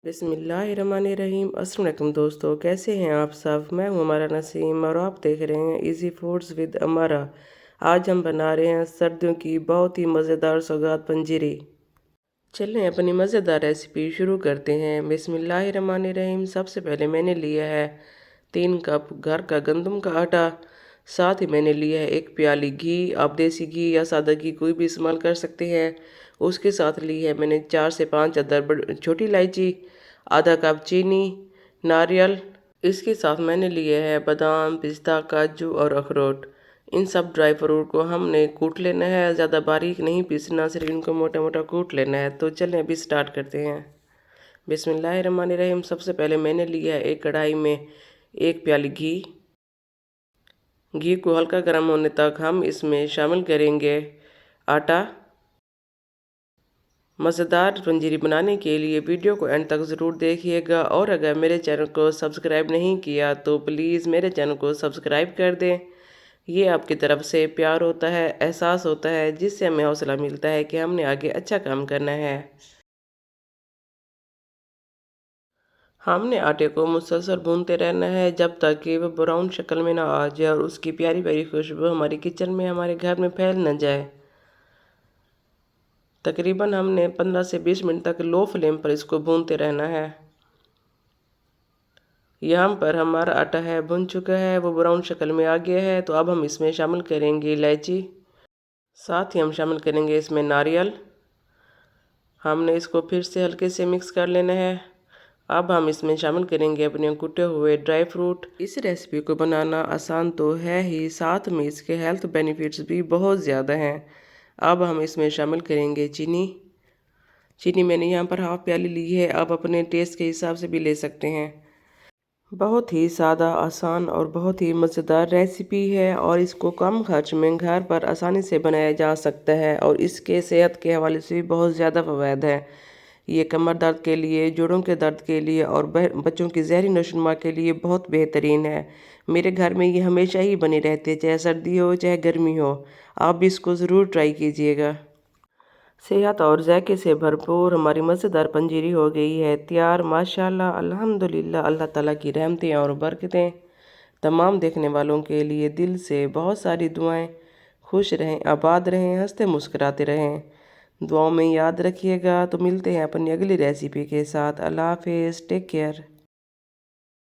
बिस्मिल्लाहिर्रहमानिर्रहीम। अस्सलाम वालेकुम दोस्तों, कैसे हैं आप सब। मैं हूं अमारा नसीम और आप देख रहे हैं इजी फूड्स विद अमारा। आज हम बना रहे हैं सर्दियों की बहुत ही मज़ेदार सौगात पंजीरी। चलें अपनी मज़ेदार रेसिपी शुरू करते हैं। बिस्मिल्लाहिर्रहमानिर्रहीम। सबसे पहले मैंने लिया है 3 कप घर का गंदम का आटा। साथ ही मैंने लिया है 1 प्याली घी। आप देसी घी या सादा घी कोई भी इस्तेमाल कर सकते हैं। उसके साथ ली है मैंने 4 से 5 अदर छोटी इलायची, आधा कप चीनी, नारियल। इसके साथ मैंने लिए हैं बादाम, पिस्ता, काजू और अखरोट। इन सब ड्राई फ्रूट को हमने कूट लेना है, ज़्यादा बारीक नहीं पीसना, सिर्फ इनको मोटा मोटा कूट लेना है। तो चलें अभी स्टार्ट करते हैं। बिस्मिल्लाहिर्रहमानिर्रहीम। सबसे पहले मैंने लिया है एक कढ़ाई में 1 प्याली घी। घी को हल्का गर्म होने तक हम इसमें शामिल करेंगे आटा। मज़ेदार पंजीरी बनाने के लिए वीडियो को एंड तक ज़रूर देखिएगा, और अगर मेरे चैनल को सब्सक्राइब नहीं किया तो प्लीज़ मेरे चैनल को सब्सक्राइब कर दें। ये आपकी तरफ से प्यार होता है, एहसास होता है, जिससे हमें हौसला मिलता है कि हमने आगे अच्छा काम करना है। हमने आटे को मुसलसल भूनते रहना है जब तक कि वह ब्राउन शक्ल में ना आ जाए और उसकी प्यारी प्यारी खुशबू हमारी किचन में, हमारे घर में फैल न जाए। तकरीबन हमने 15 से 20 मिनट तक लो फ्लेम पर इसको भूनते रहना है। यहाँ पर हमारा आटा है भुन चुका है, वो ब्राउन शक्ल में आ गया है। तो अब हम इसमें शामिल करेंगे इलायची। साथ ही हम शामिल करेंगे इसमें नारियल। हमने इसको फिर से हल्के से मिक्स कर लेना है। अब हम इसमें शामिल करेंगे अपने कुटे हुए ड्राई फ्रूट। इस रेसिपी को बनाना आसान तो है ही, साथ में इसके हेल्थ बेनिफिट्स भी बहुत ज़्यादा हैं। अब हम इसमें शामिल करेंगे चीनी। चीनी मैंने यहाँ पर हाफ प्याली ली है, आप अपने टेस्ट के हिसाब से भी ले सकते हैं। बहुत ही सादा, आसान और बहुत ही मज़ेदार रेसिपी है, और इसको कम खर्च में घर पर आसानी से बनाया जा सकता है, और इसके सेहत के हवाले से भी बहुत ज़्यादा फ़वाद है। ये कमर दर्द के लिए, जोड़ों के दर्द के लिए और बच्चों की ज़हरी नशोनुमा के लिए बहुत बेहतरीन है। मेरे घर में ये हमेशा ही बनी रहती है, चाहे सर्दी हो चाहे गर्मी हो। आप भी इसको ज़रूर ट्राई कीजिएगा। सेहत और जायके से भरपूर हमारी मज़ेदार पंजीरी हो गई है तैयार। माशाल्लाह, अल्हम्दुलिल्लाह। अल्लाह ताला की रहमतें और बरकतें तमाम देखने वालों के लिए दिल से बहुत सारी दुआएं। खुश रहें, आबाद रहें, हंसते मुस्कुराते रहें। दुआओं में याद रखिएगा। तो मिलते हैं अपनी अगली रेसिपी के साथ। अल्लाह हाफ़िज़, टेक केयर।